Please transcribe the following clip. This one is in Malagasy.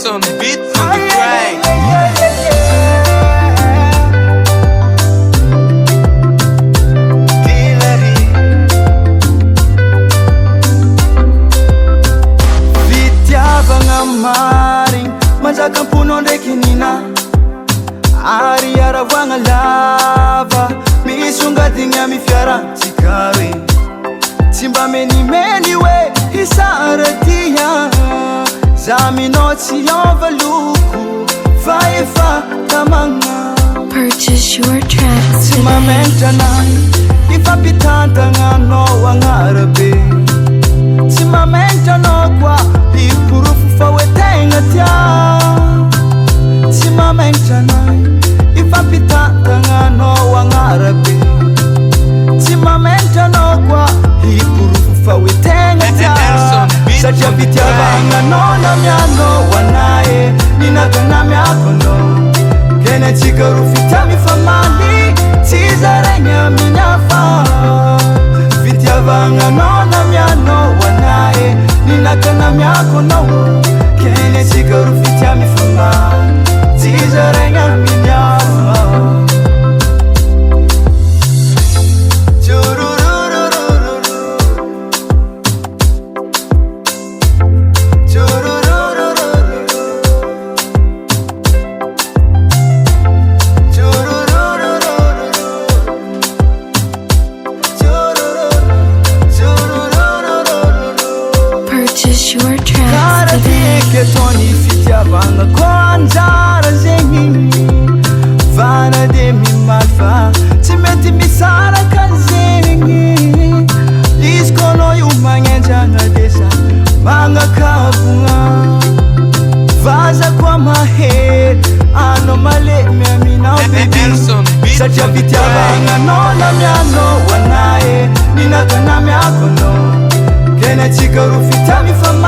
Elson beats on the track. Fitiavagna marigny manjaka-pono ndraiky nina ary aravagna lava misongadigny amy fiarantsika re tsy mba menimeny hoe hisaratia za minao tsy hiova loko fa efa tamagna. Purchase your tracks tsy mamentra anahy ifampitantagna anao agnarabe tsy mamentra anao koa hiporofo fa hoe tegna tia tsy mamentra anahy ifampitantagna anao agnarabe tsy mamentra anao koa hiporofo fa hoe tegna tia satria fitiavagna anao namianao anahy ninagana miako anao kena antsika ro fitiava mifamaly tsy zaraigny amin'ny hafa fitiavagna anao namianao anahy ninagana miako anao kena antsika ro fitiava mifamaly tsy zaraigny amin'ny hafa. Ketoni fitiavagna ko anjara zegny vana de mimalfa tsy mety misaraka zegny izy koa anao io magnenjagna de za magnakavogna vaza koa mahery anao malemy aminao satria fitiavagna anao namianao anahy ninagana miako anao kena antsika ro fitiava mifamaly